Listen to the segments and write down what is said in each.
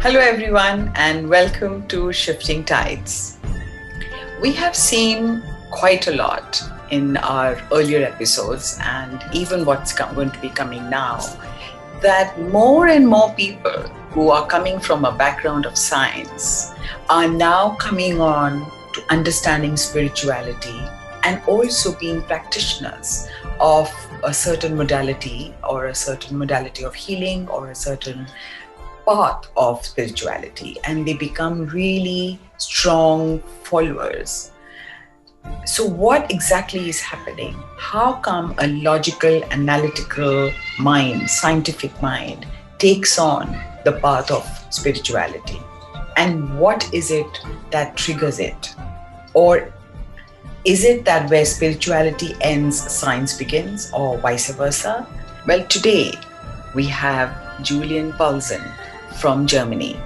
Hello everyone and welcome to Shifting Tides. We have seen quite a lot in our earlier episodes and even what's going to be coming now, that more and more people who are coming from a background of science are now coming on to understanding spirituality and also being practitioners of a certain modality or a certain modality of healing or a certain path of spirituality, and they become really strong followers. So what exactly is happening? How come a logical, analytical mind, scientific mind takes on the path of spirituality? And what is it that triggers it? Or is it that where spirituality ends, science begins, or vice versa? Well, today we have Julian Polzin from Germany.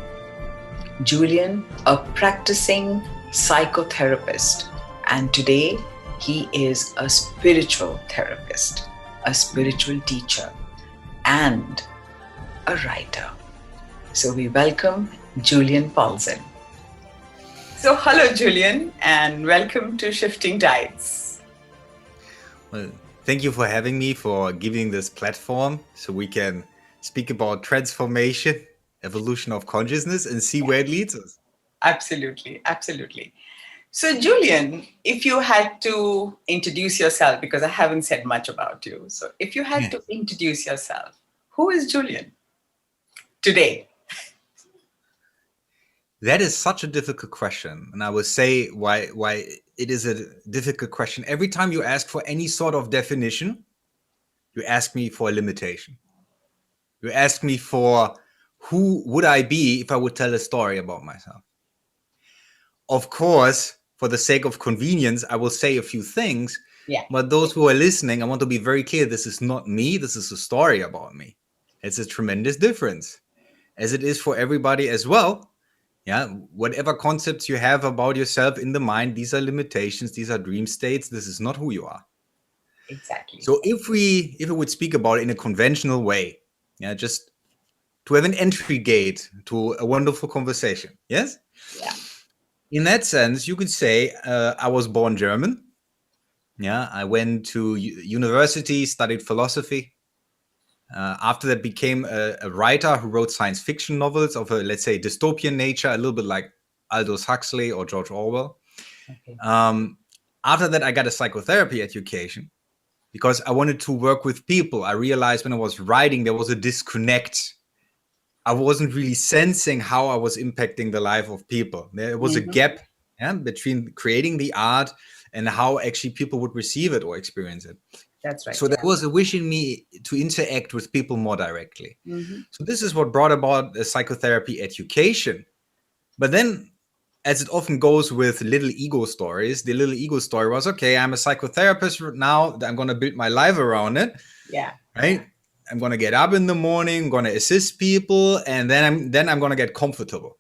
Julian, a practicing psychotherapist, and today he is a spiritual therapist, a spiritual teacher, and a writer. So we welcome Julian Polzin. So hello, Julian, and welcome to Shifting Tides. Well, thank you for having me, for giving this platform so we can speak about transformation, evolution of consciousness, and see where it leads us. Absolutely, absolutely. So Julian, if you had to introduce yourself, because I haven't said much about you, so if you had to introduce yourself, who is Julian today? That is such a difficult question. And I will say why it is a difficult question. Every time you ask for any sort of definition, you ask me for a limitation. You ask me for who would I be if I would tell a story about myself. Of course, for the sake of convenience, I will say a few things. Yeah. But those who are listening, I want to be very clear. This is not me. This is a story about me. It's a tremendous difference, as it is for everybody as well. Yeah, whatever concepts you have about yourself in the mind, these are limitations. These are dream states. This is not who you are. Exactly. So if we would speak about it in a conventional way, yeah, just to have an entry gate to a wonderful conversation. Yes. Yeah. In that sense, you could say I was born German. Yeah, I went to university, studied philosophy. After that, became a writer who wrote science fiction novels of a, let's say, dystopian nature, a little bit like Aldous Huxley or George Orwell. Okay. After that, I got a psychotherapy education because I wanted to work with people. I realized when I was writing, there was a disconnect. I wasn't really sensing how I was impacting the life of people. There was a gap between creating the art and how actually people would receive it or experience it. That's right. So there was a wish in me to interact with people more directly. Mm-hmm. So this is what brought about the psychotherapy education. But then, as it often goes with little ego stories, the little ego story was, okay, I'm a psychotherapist now. I'm going to build my life around it. Yeah. Right. I'm going to get up in the morning, I'm going to assist people, and then I'm going to get comfortable.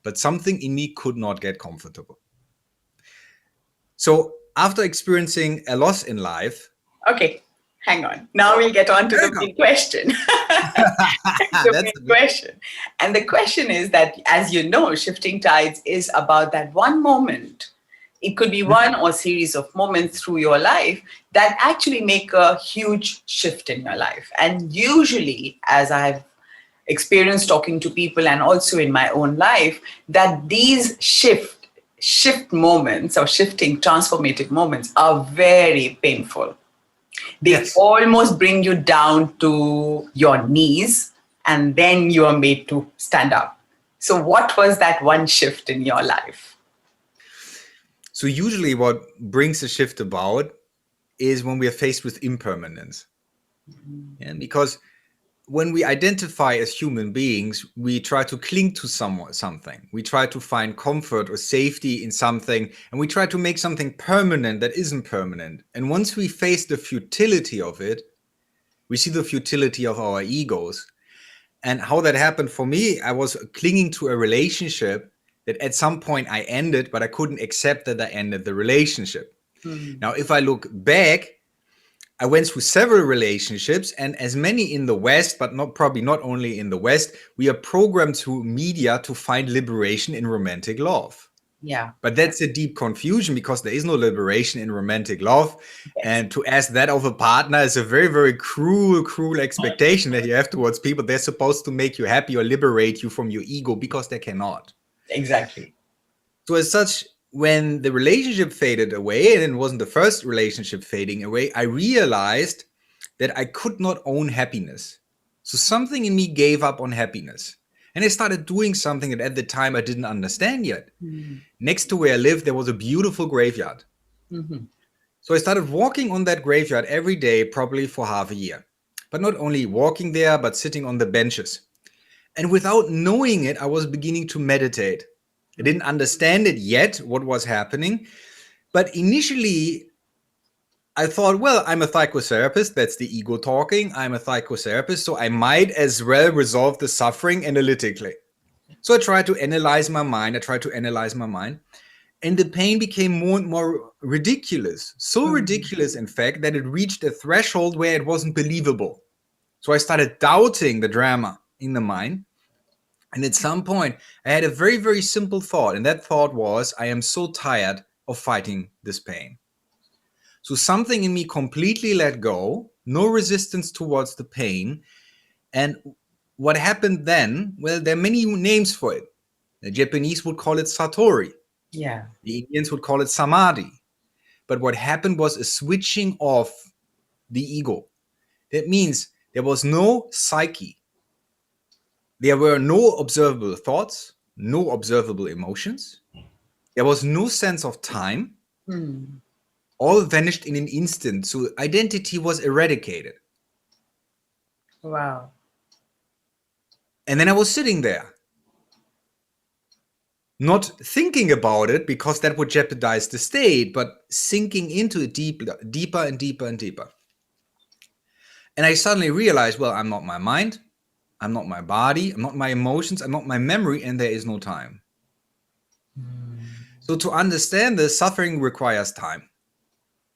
But something in me could not get comfortable. So after experiencing a loss in life. Okay, hang on. Now we'll get on to the big question. The big question. And the question is that, as you know, Shifting Tides is about that one moment. It could be one or series of moments through your life that actually make a huge shift in your life. And usually, as I've experienced talking to people and also in my own life, that these shift moments or shifting transformative moments are very painful. They almost bring you down to your knees and then you are made to stand up. So what was that one shift in your life? So usually what brings a shift about is when we are faced with impermanence. And because when we identify as human beings, we try to cling to something. We try to find comfort or safety in something, and we try to make something permanent that isn't permanent. And once we face the futility of it, we see the futility of our egos. And how that happened for me, I was clinging to a relationship that at some point I ended, but I couldn't accept that I ended the relationship. Now, if I look back, I went through several relationships, and as many in the West, but probably not only in the West, we are programmed through media to find liberation in romantic love. Yeah. But that's a deep confusion, because there is no liberation in romantic love. Yes. And to ask that of a partner is a very, very cruel expectation that you have towards people. They're supposed to make you happy or liberate you from your ego, because they cannot. Exactly. So as such, when the relationship faded away, and it wasn't the first relationship fading away, I realized that I could not own happiness. So something in me gave up on happiness. And I started doing something that at the time I didn't understand yet. Mm-hmm. Next to where I lived, there was a beautiful graveyard. Mm-hmm. So I started walking on that graveyard every day, probably for half a year. But not only walking there, but sitting on the benches. And without knowing it, I was beginning to meditate. I didn't understand it yet, what was happening. But initially, I thought, well, I'm a psychotherapist. That's the ego talking. I'm a psychotherapist, so I might as well resolve the suffering analytically. So I tried to analyze my mind. And the pain became more and more ridiculous. So ridiculous, in fact, that it reached a threshold where it wasn't believable. So I started doubting the drama in the mind. And at some point, I had a very, very simple thought. And that thought was, I am so tired of fighting this pain. So something in me completely let go, no resistance towards the pain. And what happened then, well, there are many names for it. The Japanese would call it satori. Yeah. The Indians would call it samadhi. But what happened was a switching off the ego. That means there was no psyche. There were no observable thoughts, no observable emotions. There was no sense of time. All vanished in an instant. So identity was eradicated. Wow. And then I was sitting there, not thinking about it, because that would jeopardize the state, but sinking into it deeper and deeper and deeper. And I suddenly realized, well, I'm not my mind. I'm not my body. I'm not my emotions. I'm not my memory. And there is no time. So to understand this, suffering requires time.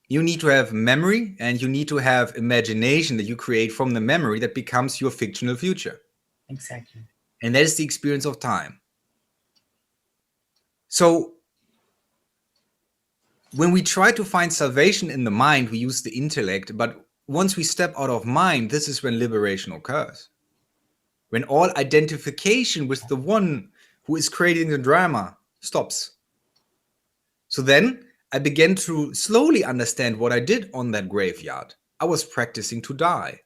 You need to have memory, and you need to have imagination that you create from the memory that becomes your fictional future. Exactly. And that is the experience of time. So when we try to find salvation in the mind, we use the intellect. But once we step out of mind, this is when liberation occurs. When all identification with the one who is creating the drama stops. So then I began to slowly understand what I did on that graveyard. I was practicing to die.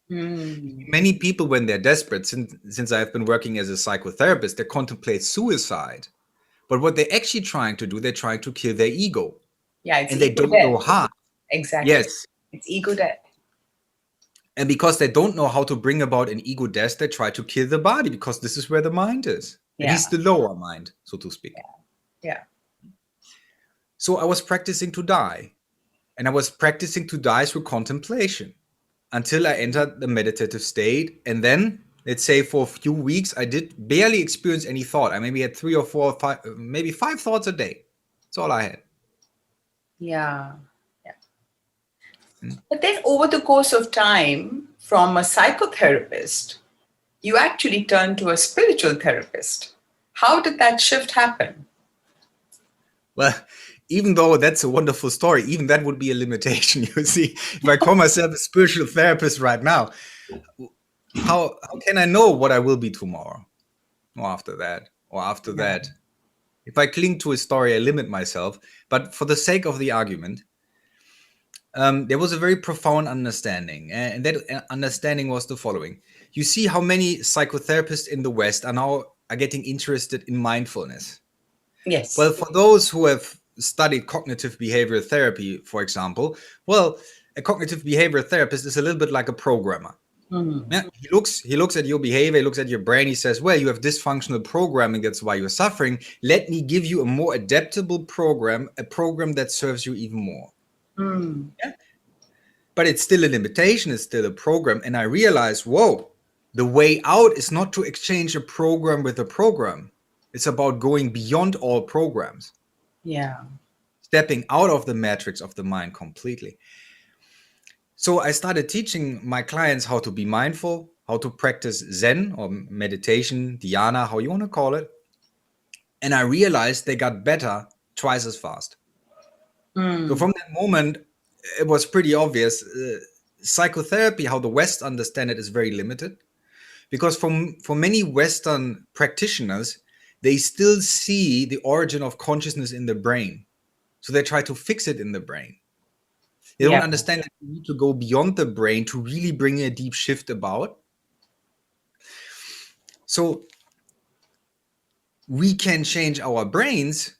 Many people, when they're desperate, since I've been working as a psychotherapist, they contemplate suicide. But what they're actually trying to do, they're trying to kill their ego. Yeah, it's and they ego don't death. know how. Exactly. Yes. It's ego death. And because they don't know how to bring about an ego death, they try to kill the body, because this is where the mind is. Yeah. At least the lower mind, so to speak. Yeah. So I was practicing to die. And I was practicing to die through contemplation until I entered the meditative state. And then, let's say for a few weeks, I did barely experience any thought. I maybe had 3 or 4 or 5, maybe 5 thoughts a day. That's all I had. Yeah. But then over the course of time, from a psychotherapist, you actually turned to a spiritual therapist. How did that shift happen? Well, even though that's a wonderful story, even that would be a limitation. You see, if I call myself a spiritual therapist right now, how can I know what I will be tomorrow or after that or after that? If I cling to a story, I limit myself. But for the sake of the argument, there was a very profound understanding. And that understanding was the following. You see how many psychotherapists in the West are getting interested in mindfulness. Yes. Well, for those who have studied cognitive behavioral therapy, for example, well, a cognitive behavioral therapist is a little bit like a programmer. Yeah, he looks at your behavior, he looks at your brain, he says, well, you have dysfunctional programming, that's why you're suffering. Let me give you a more adaptable program, a program that serves you even more. Yeah? But it's still a limitation, it's still a program. And I realized, whoa, the way out is not to exchange a program with a program. It's about going beyond all programs. Yeah. Stepping out of the matrix of the mind completely. So I started teaching my clients how to be mindful, how to practice Zen or meditation, dhyana, how you want to call it. And I realized they got better twice as fast. So from that moment, it was pretty obvious. Psychotherapy, how the West understand it, is very limited, because for many Western practitioners, they still see the origin of consciousness in the brain. So they try to fix it in the brain. They don't understand that you need to go beyond the brain to really bring a deep shift about. So we can change our brains,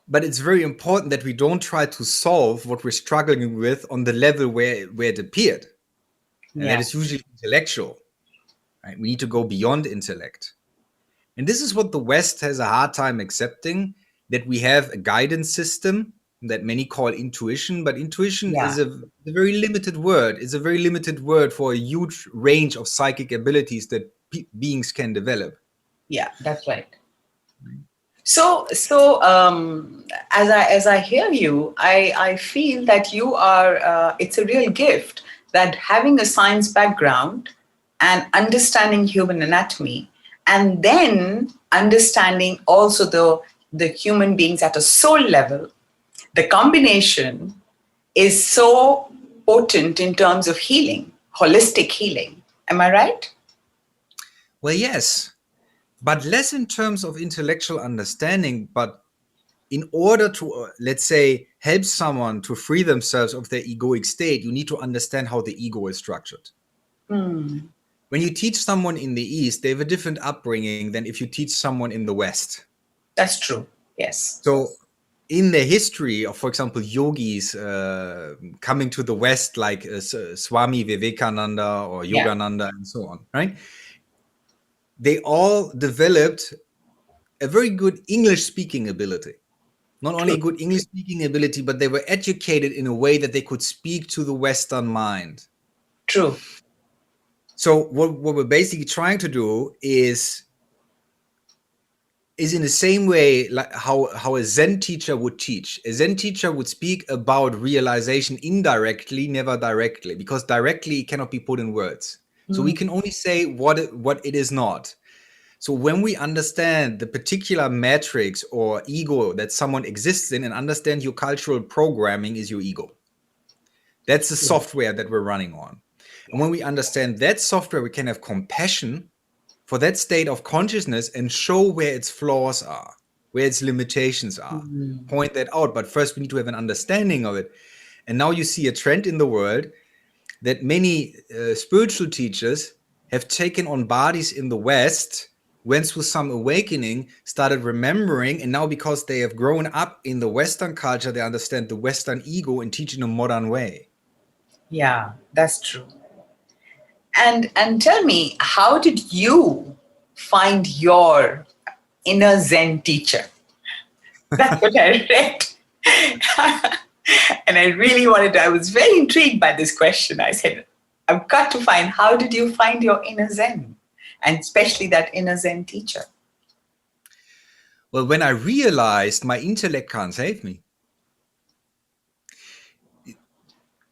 but it's very important that we don't try to solve what we're struggling with on the level where it appeared. And that is usually intellectual, right? We need to go beyond intellect. And this is what the West has a hard time accepting, that we have a guidance system that many call intuition, but intuition is a very limited word. It's a very limited word for a huge range of psychic abilities that beings can develop. Yeah, that's right. So as I hear you, I feel that you are. It's a real gift that having a science background and understanding human anatomy, and then understanding also the human beings at a soul level, the combination is so potent in terms of healing, holistic healing. Am I right? Well, yes, but less in terms of intellectual understanding, but in order to, let's say, help someone to free themselves of their egoic state, you need to understand how the ego is structured. When you teach someone in the East, they have a different upbringing than if you teach someone in the West. That's true. Yes. So in the history of, for example, yogis coming to the West, like Swami Vivekananda or Yogananda and so on, right? They all developed a very good English speaking ability. Not only good English speaking ability, but they were educated in a way that they could speak to the Western mind. True. So what we're basically trying to do is in the same way like how a Zen teacher would teach. A Zen teacher would speak about realization indirectly, never directly, because directly it cannot be put in words. So we can only say what it is not. So when we understand the particular matrix or ego that someone exists in and understand your cultural programming is your ego. That's the software that we're running on. And when we understand that software, we can have compassion for that state of consciousness and show where its flaws are, where its limitations are, point that out. But first we need to have an understanding of it. And now you see a trend in the world that many spiritual teachers have taken on bodies in the West, went through some awakening, started remembering, and now because they have grown up in the Western culture, they understand the Western ego and teach in a modern way. Yeah, that's true. And tell me, how did you find your inner Zen teacher? That's what I read. And I really I was very intrigued by this question. I said, I've got to find, how did you find your inner Zen? And especially that inner Zen teacher. Well, when I realized my intellect can't save me,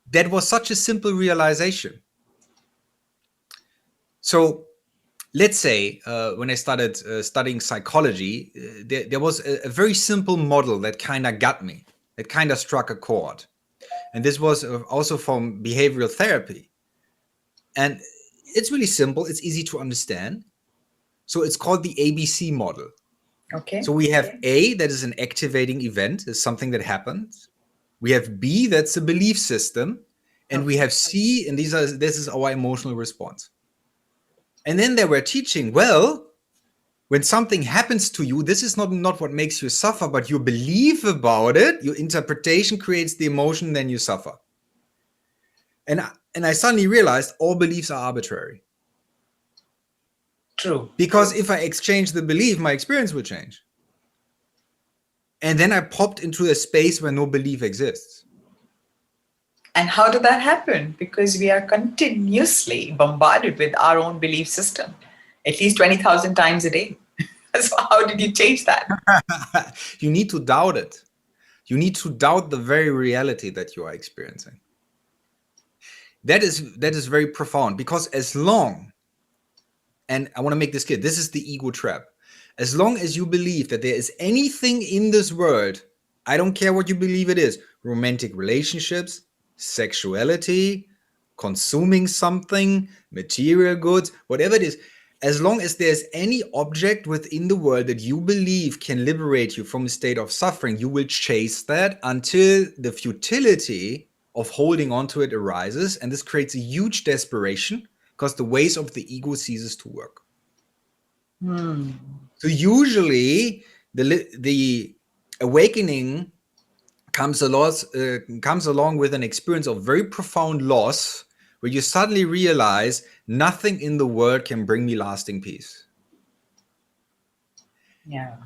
that was such a simple realization. So let's say when I started studying psychology, there was a very simple model that kind of got me, that kind of struck a chord. And this was also from behavioral therapy. And it's really simple. It's easy to understand. So it's called the ABC model. Okay. So we have A, that is an activating event, is something that happens. We have B, that's a belief system. And we have C, and this is our emotional response. And then they were teaching, well, when something happens to you, this is not what makes you suffer, but your belief about it, your interpretation creates the emotion, then you suffer. And I suddenly realized all beliefs are arbitrary. True. Because if I exchange the belief, my experience will change. And then I popped into a space where no belief exists. And how did that happen? Because we are continuously bombarded with our own belief system, at least 20,000 times a day. So how did you change that? You need to doubt it. You need to doubt the very reality that you are experiencing. That is very profound, because as long, and I want to make this clear, this is the ego trap. As long as you believe that there is anything in this world, I don't care what you believe it is, romantic relationships, sexuality, consuming something, material goods, whatever it is, as long as there's any object within the world that you believe can liberate you from a state of suffering, you will chase that until the futility of holding on to it arises. And this creates a huge desperation, because the ways of the ego ceases to work. So usually the awakening comes along with an experience of very profound loss, where you suddenly realize nothing in the world can bring me lasting peace. Yeah.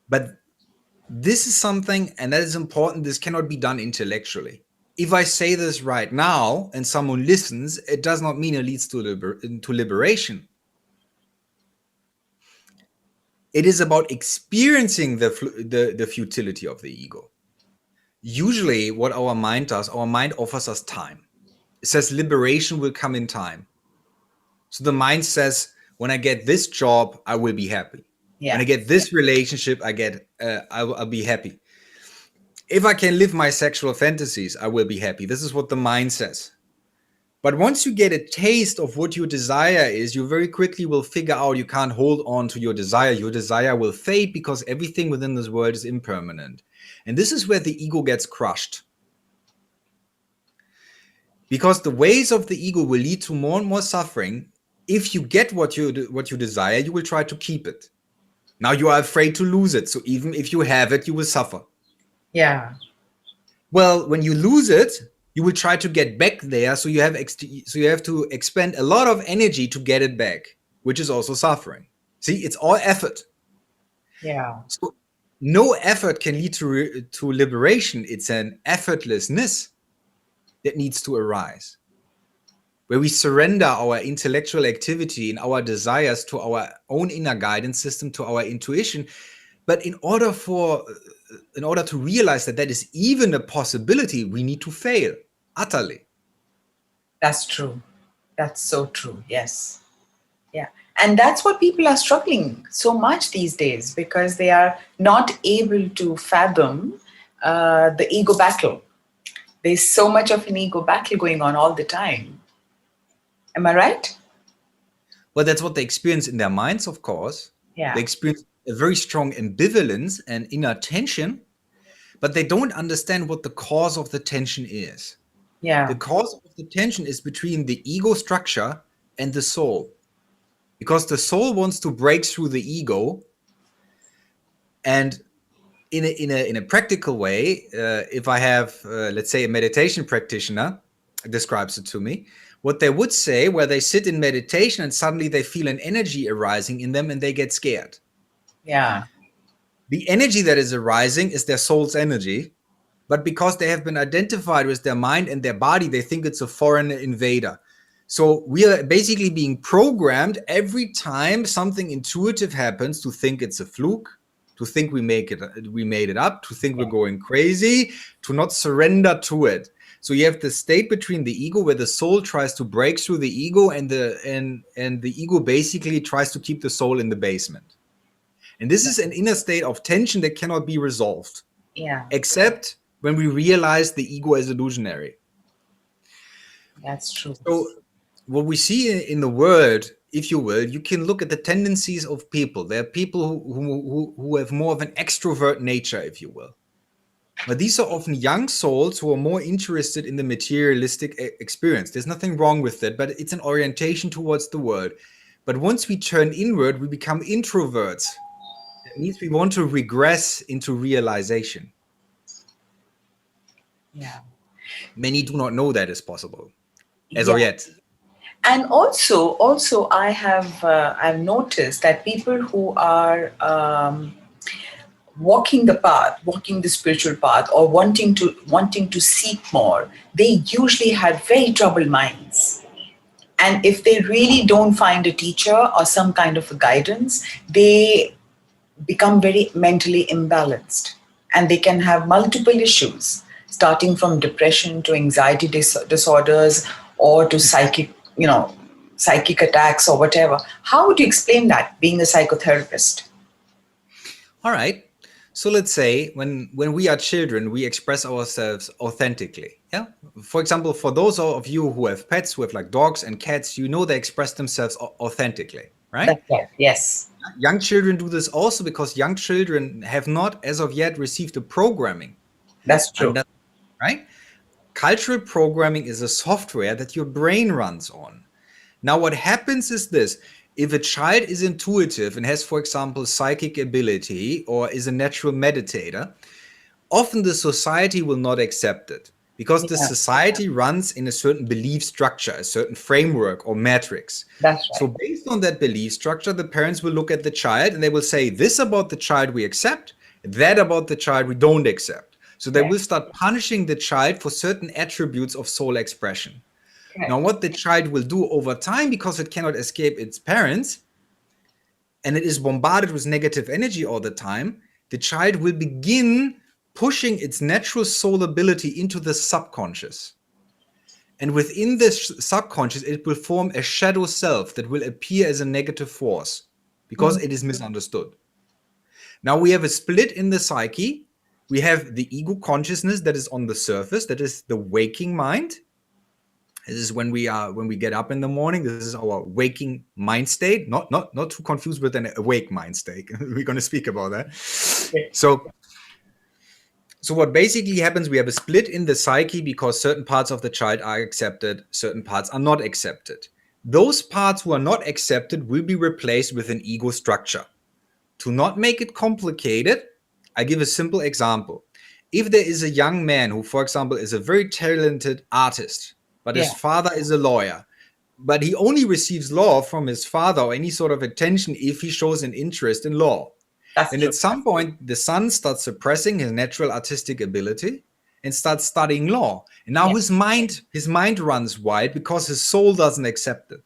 But this is something, and that is important, this cannot be done intellectually. If I say this right now and someone listens, it does not mean it leads to liberation. It is about experiencing the futility of the ego. Usually what our mind does, our mind offers us time. It says liberation will come in time. So the mind says, when I get this job, I will be happy. Yeah. When I get this relationship, I'll be happy. If I can live my sexual fantasies, I will be happy. This is what the mind says. But once you get a taste of what your desire is, you very quickly will figure out you can't hold on to your desire. Your desire will fade, because everything within this world is impermanent. And this is where the ego gets crushed. Because the ways of the ego will lead to more and more suffering. If you get what you desire, you will try to keep it. Now you are afraid to lose it. So even if you have it, you will suffer. Yeah. Well, when you lose it, you will try to get back there. So you have to expend a lot of energy to get it back, which is also suffering. See, it's all effort. Yeah. So no effort can lead to liberation. It's an effortlessness that needs to arise, where we surrender our intellectual activity and our desires to our own inner guidance system, to our intuition. But in order to realize that is even a possibility, we need to fail utterly. That's true. That's so true. Yes. Yeah. And that's what people are struggling so much these days, because they are not able to fathom the ego battle. There's so much of an ego battle going on all the time. Am I right? Well, that's what they experience in their minds, of course. Yeah. They experience a very strong ambivalence and inner tension, but they don't understand what the cause of the tension is. Yeah. The cause of the tension is between the ego structure and the soul. Because the soul wants to break through the ego. And in a practical way, if I have, let's say, a meditation practitioner describes it to me, what they would say, where they sit in meditation and suddenly they feel an energy arising in them and they get scared. Yeah. The energy that is arising is their soul's energy, but because they have been identified with their mind and their body, they think it's a foreign invader. So we are basically being programmed every time something intuitive happens to think it's a fluke, to think we made it up, to think we're going crazy, to not surrender to it. So you have the state between the ego, where the soul tries to break through the ego, and the ego basically tries to keep the soul in the basement. And this is an inner state of tension that cannot be resolved. Yeah. Except when we realize the ego is illusionary. That's true. So what we see in the world, if you will, you can look at the tendencies of people. There are people who have more of an extrovert nature, if you will. But these are often young souls who are more interested in the materialistic experience. There's nothing wrong with that, but it's an orientation towards the world. But once we turn inward, we become introverts. That means we want to regress into realization. Yeah. Many do not know that is possible as of yet. And also, I have I've noticed that people who are walking the spiritual path, or wanting to seek more, they usually have very troubled minds. And if they really don't find a teacher or some kind of a guidance, they become very mentally imbalanced, and they can have multiple issues, starting from depression to anxiety disorders, or to psychic attacks or whatever. How would you explain that, being a psychotherapist? All right. So let's say when we are children, we express ourselves authentically. Yeah. For example, for those of you who have pets, who have like dogs and cats, you know they express themselves authentically, right? That's right. Yes. Young children do this also because young children have not, as of yet, received the programming. That's true. Right? Cultural programming is a software that your brain runs on. Now, what happens is this. If a child is intuitive and has, for example, psychic ability or is a natural meditator, often the society will not accept it because the society runs in a certain belief structure, a certain framework or matrix. That's right. So based on that belief structure, the parents will look at the child and they will say, this about the child we accept, that about the child we don't accept. So they will start punishing the child for certain attributes of soul expression. Now, what the child will do over time, because it cannot escape its parents, and it is bombarded with negative energy all the time, the child will begin pushing its natural soul ability into the subconscious. And within this subconscious, it will form a shadow self that will appear as a negative force because it is misunderstood. Now we have a split in the psyche. We have the ego consciousness that is on the surface, that is the waking mind. This is when we get up in the morning. This is our waking mind state, not too confused with an awake mind state. We're going to speak about that. So what basically happens, we have a split in the psyche because certain parts of the child are accepted, certain parts are not accepted. Those parts who are not accepted will be replaced with an ego structure. To not make it complicated, I give a simple example. If there is a young man who, for example, is a very talented artist, but his father is a lawyer, but he only receives love from his father or any sort of attention if he shows an interest in law. Then at some point, the son starts suppressing his natural artistic ability and starts studying law. And now his mind runs wild because his soul doesn't accept it.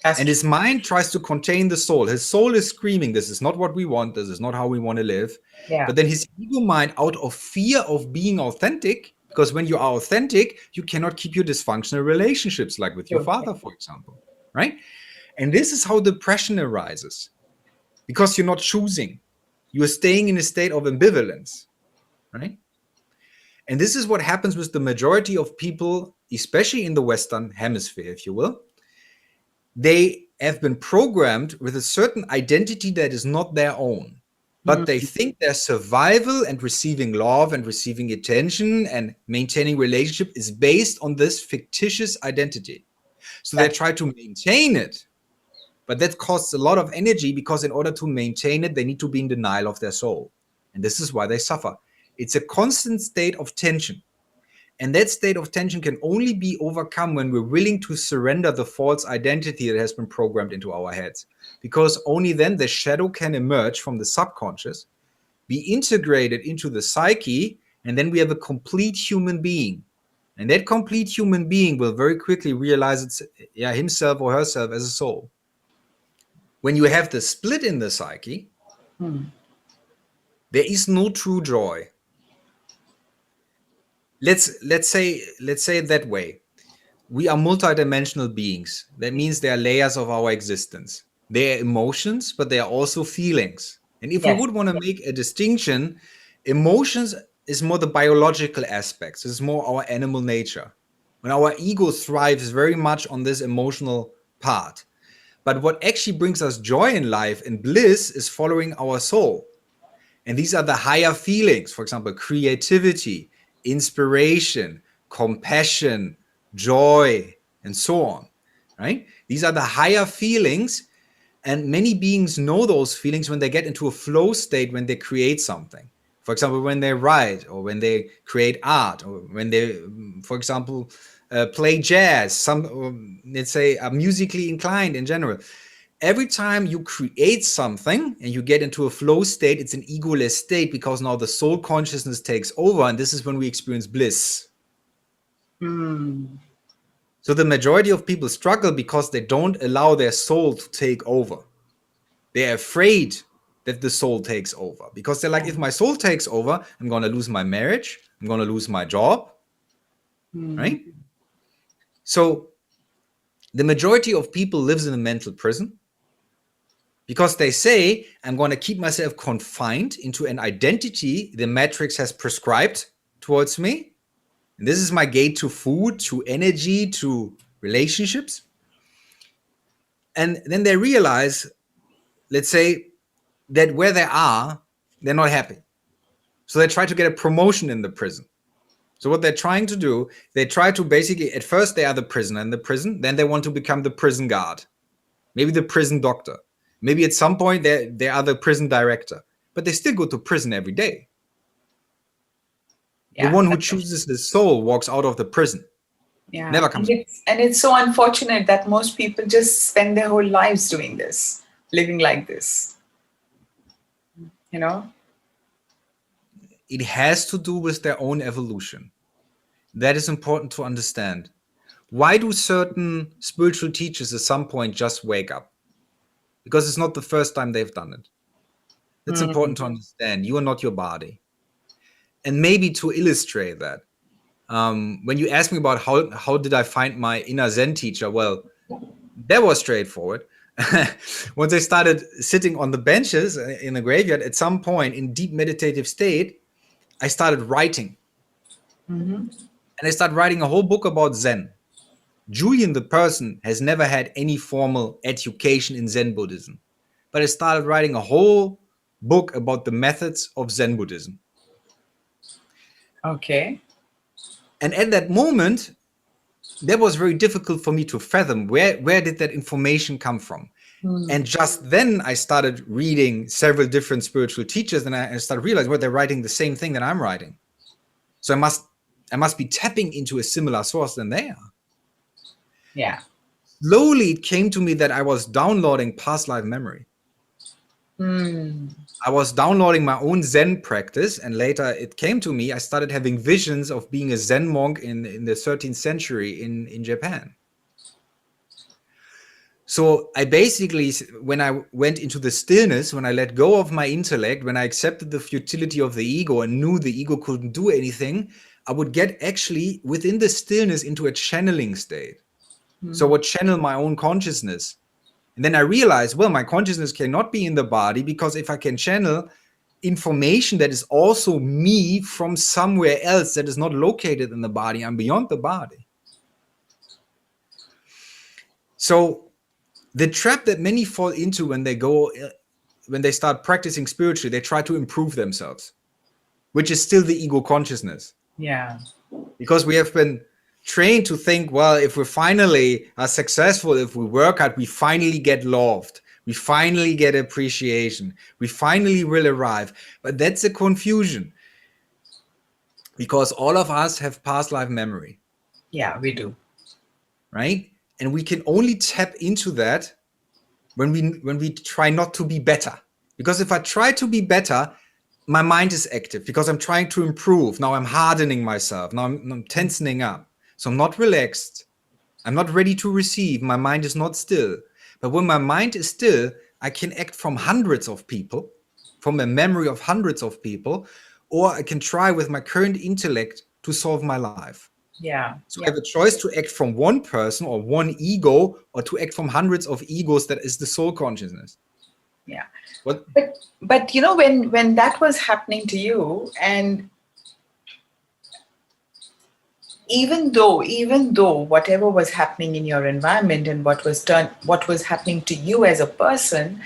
And his mind tries to contain the soul. His soul is screaming, this is not what we want. This is not how we want to live. But then his ego mind, out of fear of being authentic, because when you are authentic, you cannot keep your dysfunctional relationships, like with your father, for example, right? And this is how depression arises, because you're not choosing. You're staying in a state of ambivalence, right? And this is what happens with the majority of people, especially in the Western hemisphere, if you will. They have been programmed with a certain identity that is not their own. But they think their survival and receiving love and receiving attention and maintaining relationship is based on this fictitious identity. So they try to maintain it, but that costs a lot of energy because in order to maintain it, they need to be in denial of their soul. And this is why they suffer. It's a constant state of tension. And that state of tension can only be overcome when we're willing to surrender the false identity that has been programmed into our heads. Because only then the shadow can emerge from the subconscious, be integrated into the psyche, and then we have a complete human being. And that complete human being will very quickly realize it's himself or herself as a soul. When you have the split in the psyche, there is no true joy. Let's say it that way. We are multidimensional beings. That means there are layers of our existence. There are emotions, but there are also feelings. And if we would want to make a distinction, emotions is more the biological aspects. It's more our animal nature. When our ego thrives very much on this emotional part. But what actually brings us joy in life and bliss is following our soul. And these are the higher feelings, for example, creativity, inspiration, compassion, joy, and so on, right? These are the higher feelings, and many beings know those feelings when they get into a flow state when they create something. For example, when they write or when they create art or when they, for example, play jazz, let's say are musically inclined in general. Every time you create something and you get into a flow state, it's an egoless state because now the soul consciousness takes over, and this is when we experience bliss. So the majority of people struggle because they don't allow their soul to take over. They're afraid that the soul takes over because they're like, if my soul takes over, I'm going to lose my marriage. I'm going to lose my job, right? So the majority of people lives in a mental prison because they say, I'm going to keep myself confined into an identity the matrix has prescribed towards me. And this is my gate to food, to energy, to relationships. And then they realize, let's say, that where they are, they're not happy. So they try to get a promotion in the prison. So what they're trying to do, they try to basically, at first they are the prisoner in the prison, then they want to become the prison guard, maybe the prison doctor. Maybe at some point they are the prison director, but they still go to prison every day. Yeah, the one who chooses the soul walks out of the prison. Yeah. Never comes. And it's so unfortunate that most people just spend their whole lives doing this, living like this. You know? It has to do with their own evolution. That is important to understand. Why do certain spiritual teachers at some point just wake up? Because it's not the first time they've done it. It's important to understand. You are not your body. And maybe to illustrate that, when you ask me about how did I find my inner Zen teacher, well, that was straightforward. Once I started sitting on the benches in the graveyard, at some point in deep meditative state, I started writing. And I started writing a whole book about Zen. Julian, the person, has never had any formal education in Zen Buddhism. But I started writing a whole book about the methods of Zen Buddhism. Okay. And at that moment, that was very difficult for me to fathom. Where did that information come from? And just then I started reading several different spiritual teachers, and I started realizing, well, they're writing the same thing that I'm writing. So I must be tapping into a similar source than they are. Yeah. Slowly it came to me that I was downloading past life memory. I was downloading my own Zen practice, and later it came to me, I started having visions of being a Zen monk in the 13th century in Japan. So I basically, when I went into the stillness, when I let go of my intellect, when I accepted the futility of the ego and knew the ego couldn't do anything, I would get actually within the stillness into a channeling state. So I would channel my own consciousness. And then I realized, well, my consciousness cannot be in the body, because if I can channel information that is also me from somewhere else that is not located in the body, I'm beyond the body. So the trap that many fall into when they start practicing spiritually, they try to improve themselves, which is still the ego consciousness. Yeah. Because we have been trained to think, well, if we finally are successful, if we work hard, we finally get loved, we finally get appreciation, we finally will arrive. But that's a confusion, because all of us have past life memory. Yeah, we do. Right? And we can only tap into that when we try not to be better. Because if I try to be better, my mind is active because I'm trying to improve. Now I'm hardening myself. Now I'm tensing up. So I'm not relaxed. I'm not ready to receive. My mind is not still. But when my mind is still, I can act from hundreds of people, from a memory of hundreds of people, or I can try with my current intellect to solve my life. Yeah. So I have a choice to act from one person or one ego, or to act from hundreds of egos that is the soul consciousness. Yeah. What? But you know, when that was happening to you, and even though whatever was happening in your environment and what was happening to you as a person,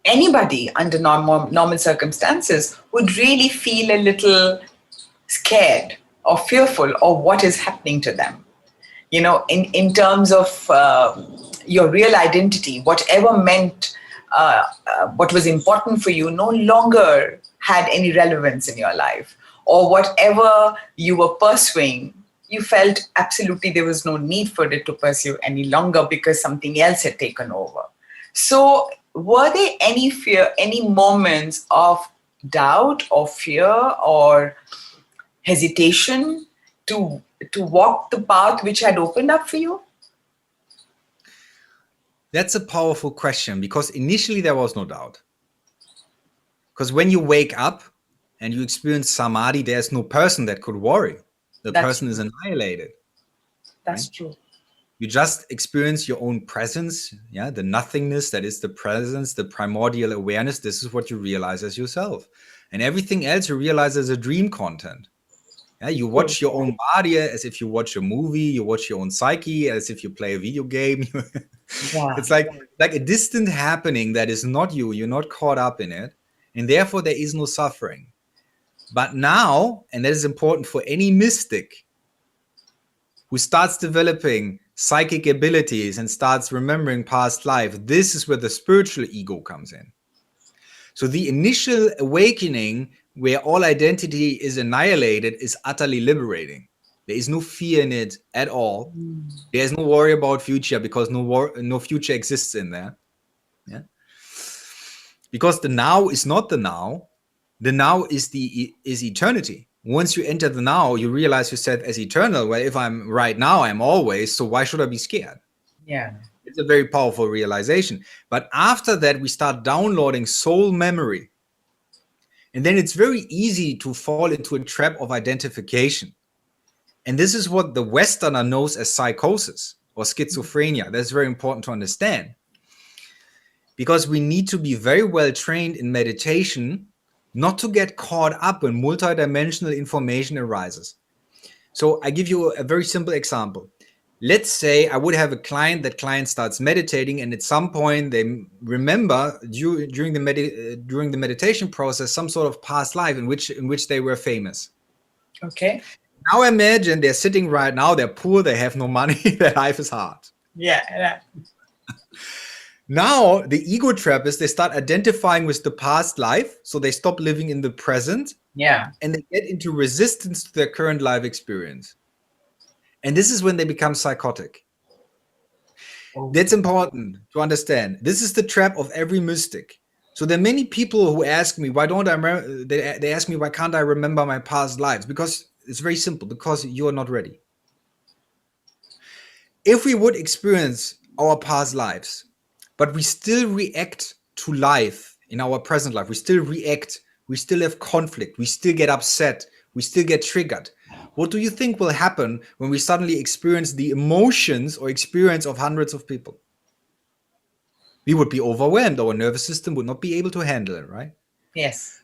anybody under normal circumstances would really feel a little scared or fearful of what is happening to them. You know, in terms of your real identity, whatever meant, what was important for you no longer had any relevance in your life, or whatever you were pursuing, you felt absolutely there was no need for it to pursue any longer because something else had taken over. So were there any moments of doubt or fear or hesitation to walk the path which had opened up for you? That's a powerful question, because initially there was no doubt. Because when you wake up and you experience samadhi, there's no person that could worry. The person is annihilated. That's true. You just experience your own presence, yeah, the nothingness that is the presence, the primordial awareness. This is what you realize as yourself. And everything else you realize as a dream content. Yeah, you watch your own body as if you watch a movie, you watch your own psyche as if you play a video game. Yeah. It's like a distant happening that is not you. You're not caught up in it. And therefore there is no suffering. But now, and that is important for any mystic who starts developing psychic abilities and starts remembering past life, this is where the spiritual ego comes in. So the initial awakening where all identity is annihilated is utterly liberating. There is no fear in it at all. There's no worry about future because no future exists in there. Yeah. Because the now is not the now. The now is eternity. Once you enter the now, you realize yourself as eternal. Well, if I'm right now, I'm always. So why should I be scared? Yeah. It's a very powerful realization. But after that, we start downloading soul memory. And then it's very easy to fall into a trap of identification. And this is what the Westerner knows as psychosis or schizophrenia. That's very important to understand. Because we need to be very well trained in meditation not to get caught up when multidimensional information arises. So I give you a very simple example. Let's say I would have a client, that client starts meditating, and at some point they remember during the meditation process some sort of past life in which they were famous. Okay. Now imagine they're sitting right now, they're poor, they have no money, their life is hard. Yeah. Now the ego trap is they start identifying with the past life, so they stop living in the present. Yeah. And they get into resistance to their current life experience. And this is when they become psychotic. Oh. That's important to understand. This is the trap of every mystic. So there are many people who ask me, why don't I remember? They ask me, why can't I remember my past lives? Because it's very simple, because you are not ready. If we would experience our past lives, but we still react to life in our present life, we still react, we still have conflict, we still get upset, we still get triggered. What do you think will happen when we suddenly experience the emotions or experience of hundreds of people? We would be overwhelmed. Our nervous system would not be able to handle it, right? Yes.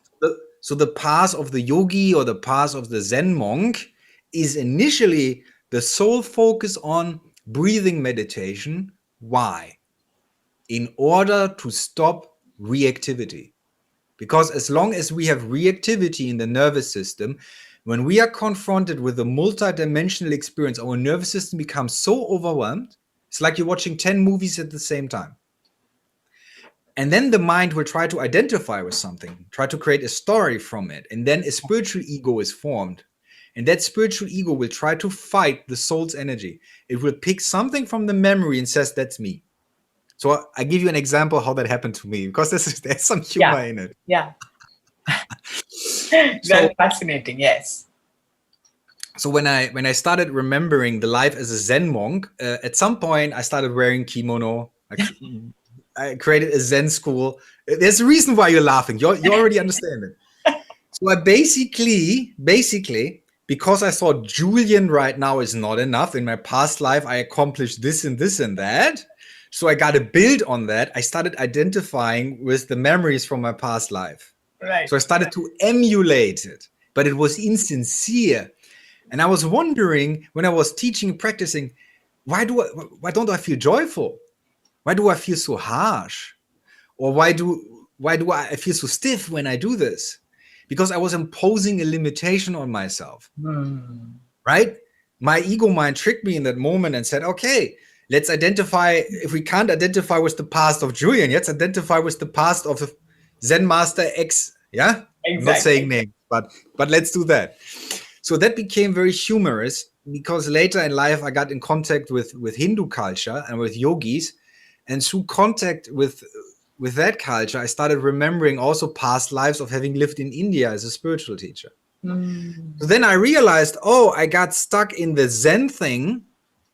So the path of the yogi or the path of the Zen monk is initially the sole focus on breathing meditation. Why? In order to stop reactivity. Because as long as we have reactivity in the nervous system, when we are confronted with a multidimensional experience, our nervous system becomes so overwhelmed. It's like you're watching 10 movies at the same time. And then the mind will try to identify with something, try to create a story from it. And then a spiritual ego is formed. And that spiritual ego will try to fight the soul's energy. It will pick something from the memory and says, that's me. So I give you an example how that happened to me, because there's some humor in it. Yeah. Very fascinating, yes. So when I started remembering the life as a Zen monk, at some point I started wearing kimono. I created a Zen school. There's a reason why you're laughing. You already understand it. So I basically, because I thought Julian right now is not enough. In my past life, I accomplished this and this and that. So I got to build on that. I started identifying with the memories from my past life. Right. So I started to emulate it, but it was insincere. And I was wondering when I was teaching and practicing, why don't I feel joyful? Why do I feel so harsh? Or why do I feel so stiff when I do this? Because I was imposing a limitation on myself, right? My ego mind tricked me in that moment and said, okay, let's identify. If we can't identify with the past of Julian, let's identify with the past of Zen Master X. Yeah, exactly. I'm not saying names, but let's do that. So that became very humorous, because later in life I got in contact with Hindu culture and with yogis, and through contact with that culture, I started remembering also past lives of having lived in India as a spiritual teacher. So then I realized, I got stuck in the Zen thing.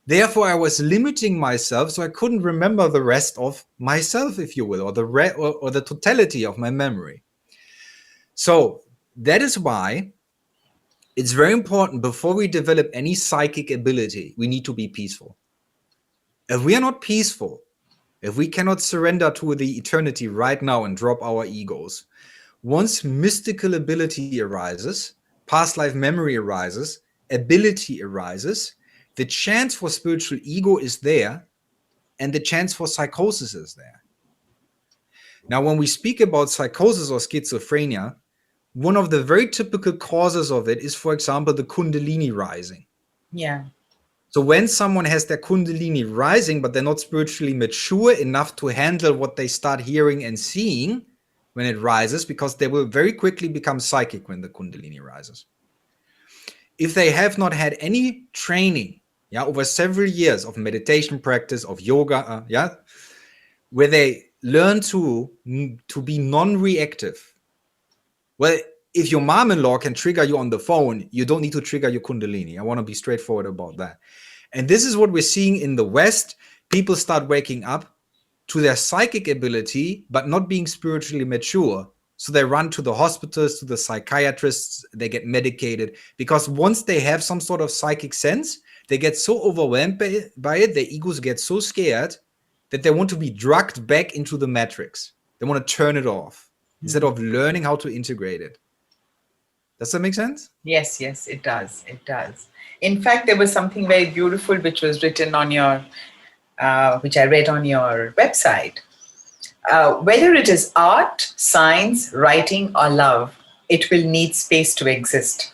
Therefore, I was limiting myself, so I couldn't remember the rest of myself, if you will, or the totality of my memory. So that is why It's very important, before we develop any psychic ability, we need to be peaceful. If we are not peaceful, if we cannot surrender to the eternity right now and drop our egos, once mystical ability arises, past life memory arises, ability arises, the chance for spiritual ego is there, and the chance for psychosis is there. Now, when we speak about psychosis or schizophrenia, one of the very typical causes of it is, for example, the Kundalini rising. Yeah. So when someone has their Kundalini rising, but they're not spiritually mature enough to handle what they start hearing and seeing when it rises, because they will very quickly become psychic when the Kundalini rises. If they have not had any training, over several years of meditation practice, of yoga, where they learn to be non-reactive. Well, if your mom-in-law can trigger you on the phone, you don't need to trigger your Kundalini. I want to be straightforward about that. And this is what we're seeing in the West. People start waking up to their psychic ability, but not being spiritually mature. So they run to the hospitals, to the psychiatrists, they get medicated, because once they have some sort of psychic sense, they get so overwhelmed by it, their egos get so scared that they want to be drugged back into the matrix. They want to turn it off instead of learning how to integrate it. Does that make sense? Yes, it does. It does. In fact, there was something very beautiful which was written on your, which I read on your website. Whether it is art, science, writing, or love, it will need space to exist.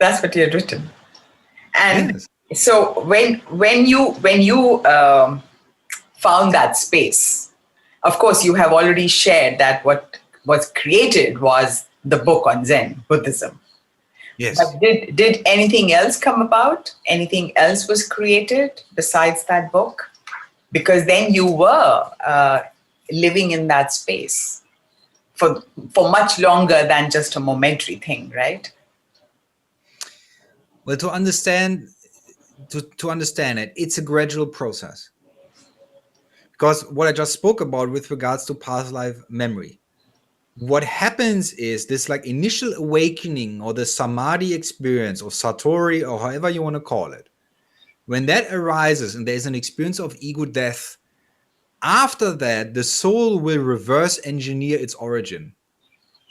That's what you had written. And yes. So when you found that space, of course, you have already shared that what was created was the book on Zen Buddhism. Yes. But did anything else come about? Anything else was created besides that book? Because then you were living in that space for much longer than just a momentary thing, right? Well, to understand it, it's a gradual process. Because what I just spoke about with regards to past life memory, what happens is this like initial awakening or the samadhi experience or satori or however you want to call it, when that arises and there's an experience of ego death, after that, the soul will reverse engineer its origin.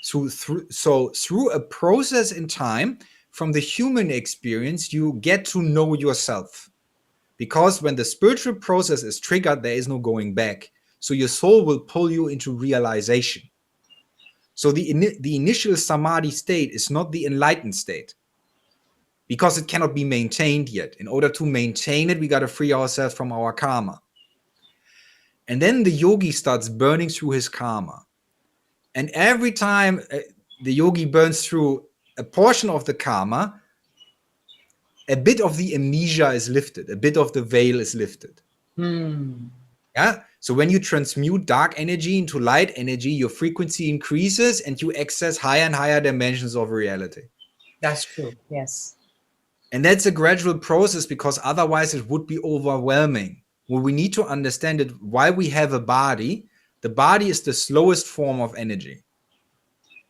So through a process in time, from the human experience, you get to know yourself. Because when the spiritual process is triggered, there is no going back. So your soul will pull you into realization. So the initial samadhi state is not the enlightened state, because it cannot be maintained yet. In order to maintain it, we got to free ourselves from our karma. And then the yogi starts burning through his karma. And every time the yogi burns through a portion of the karma, a bit of the amnesia is lifted, a bit of the veil is lifted. Yeah. So when you transmute dark energy into light energy, your frequency increases and you access higher and higher dimensions of reality. That's true. Yes. And that's a gradual process, because otherwise it would be overwhelming. Well, we need to understand that while we have a body, the body is the slowest form of energy.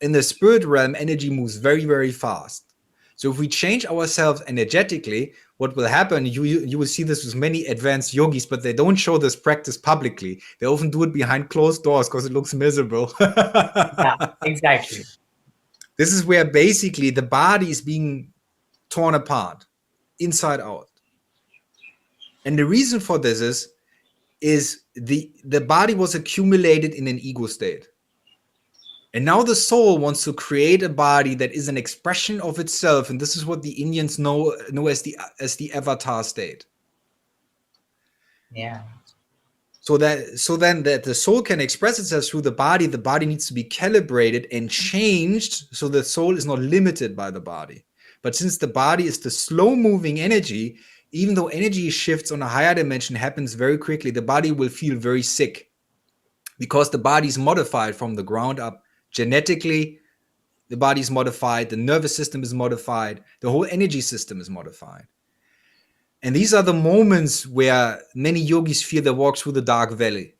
In the spirit realm, energy moves very, very fast. So if we change ourselves energetically, what will happen, you will see this with many advanced yogis, but they don't show this practice publicly. They often do it behind closed doors because it looks miserable. Yeah, exactly. This is where basically the body is being torn apart, inside out. And the reason for this is the body was accumulated in an ego state. And now the soul wants to create a body that is an expression of itself. And this is what the Indians know as the avatar state. Yeah. So then that the soul can express itself through the body needs to be calibrated and changed so the soul is not limited by the body. But since the body is the slow-moving energy, even though energy shifts on a higher dimension happens very quickly, the body will feel very sick, because the body is modified from the ground up. Genetically, the body is modified, the nervous system is modified, the whole energy system is modified. And these are the moments where many yogis feel they walk through the dark valley.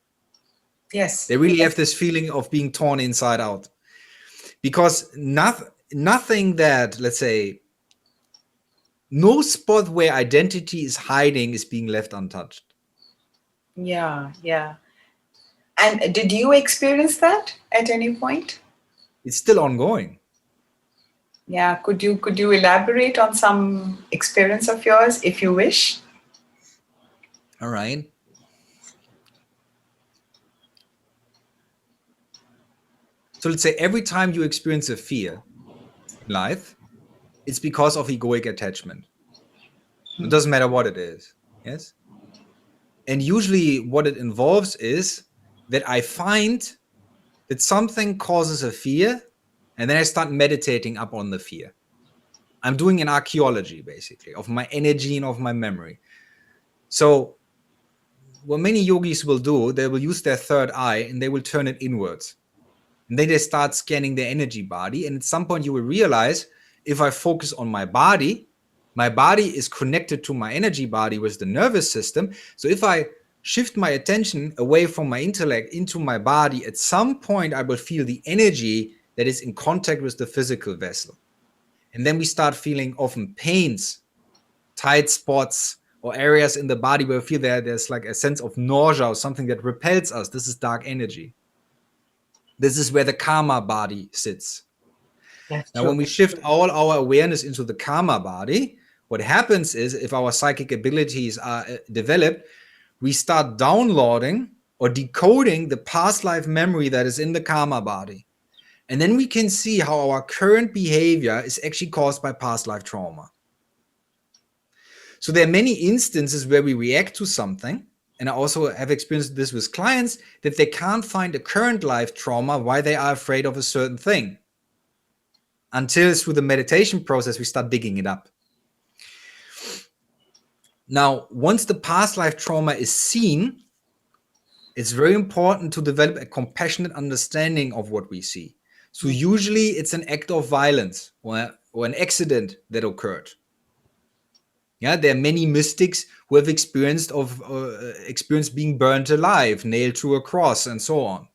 Yes. They really have this feeling of being torn inside out. Because nothing that, let's say, no spot where identity is hiding is being left untouched. Yeah, yeah. And did you experience that at any point? It's still ongoing. Yeah, could you elaborate on some experience of yours if you wish? All right. So let's say every time you experience a fear in life, it's because of egoic attachment. It doesn't matter what it is. Yes. And usually what it involves is that I find that something causes a fear, and then I start meditating up on the fear. I'm doing an archaeology, basically, of my energy and of my memory. So what many yogis will do, they will use their third eye and they will turn it inwards. And then they start scanning their energy body. And at some point you will realize, if I focus on my body is connected to my energy body with the nervous system. So if I shift my attention away from my intellect into my body, at some point I will feel the energy that is in contact with the physical vessel. And then we start feeling often pains, tight spots, or areas in the body where we feel there's like a sense of nausea or something that repels us. This is dark energy. This is where the karma body sits. That's Now, true. when we shift all our awareness into the karma body, what happens is, if our psychic abilities are developed, we start downloading or decoding the past life memory that is in the karma body. And then we can see how our current behavior is actually caused by past life trauma. So there are many instances where we react to something, and I also have experienced this with clients, that they can't find a current life trauma why they are afraid of a certain thing. Until through the meditation process, we start digging it up. Now, once the past life trauma is seen, it's very important to develop a compassionate understanding of what we see. So usually it's an act of violence or an accident that occurred. Yeah, there are many mystics who have experienced being burnt alive, nailed to a cross, and so on.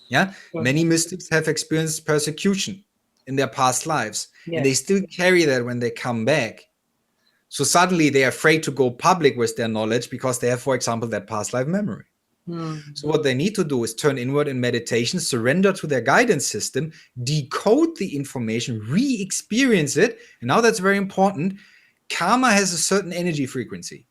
Yeah, many mystics have experienced persecution in their past lives, and they still carry that when they come back. So suddenly they are afraid to go public with their knowledge because they have, for example, that past life memory. So what they need to do is turn inward in meditation, surrender to their guidance system, decode the information, re-experience it. And now that's very important. Karma has a certain energy frequency,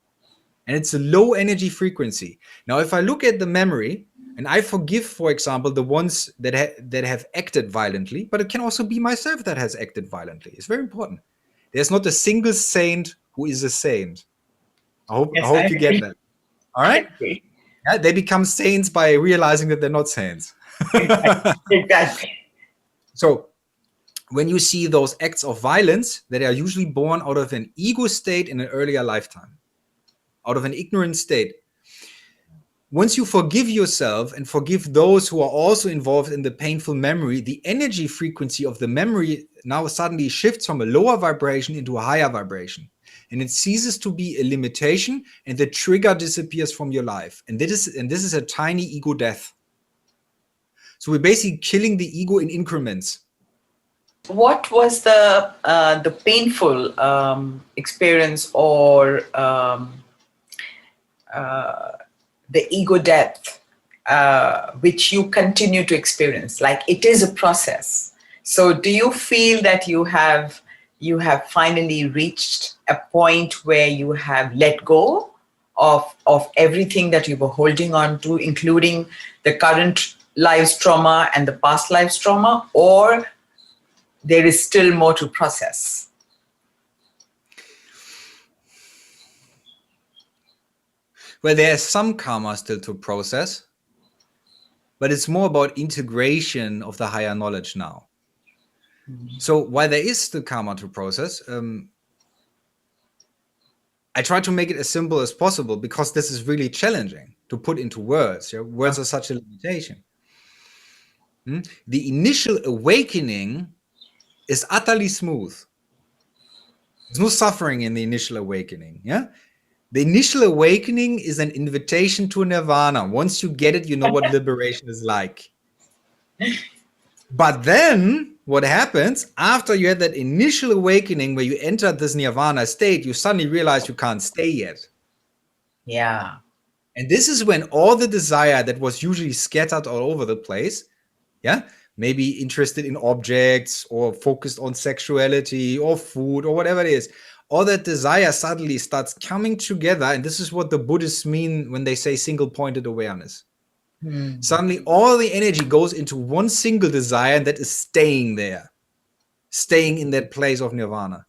and it's a low energy frequency. Now, if I look at the memory and I forgive, for example, the ones that have acted violently, but it can also be myself that has acted violently. It's very important. There's not a single saint who is a saint. I hope you get that. All right? Yeah, they become saints by realizing that they're not saints. Exactly. So when you see those acts of violence that are usually born out of an ego state in an earlier lifetime, out of an ignorant state, once you forgive yourself and forgive those who are also involved in the painful memory, the energy frequency of the memory now suddenly shifts from a lower vibration into a higher vibration. And it ceases to be a limitation, and the trigger disappears from your life. And this is a tiny ego death. So we're basically killing the ego in increments. What was the painful experience or the ego depth which you continue to experience? Like, it is a process. So do you feel that you have finally reached a point where you have let go of everything that you were holding on to, including the current life's trauma and the past life's trauma, or there is still more to process? Well, there's some karma still to process, but it's more about integration of the higher knowledge now. So while there is still karma to process, I try to make it as simple as possible because this is really challenging to put into words. Words are such a limitation. The initial awakening is utterly smooth. There's no suffering in the initial awakening. Yeah. The initial awakening is an invitation to nirvana. Once you get it, you know what liberation is like. But then what happens after you had that initial awakening where you entered this nirvana state, you suddenly realize you can't stay yet. Yeah. And this is when all the desire that was usually scattered all over the place, maybe interested in objects or focused on sexuality or food or whatever it is, all that desire suddenly starts coming together. And this is what the Buddhists mean when they say single-pointed awareness. Suddenly all the energy goes into one single desire, and that is staying there, staying in that place of nirvana.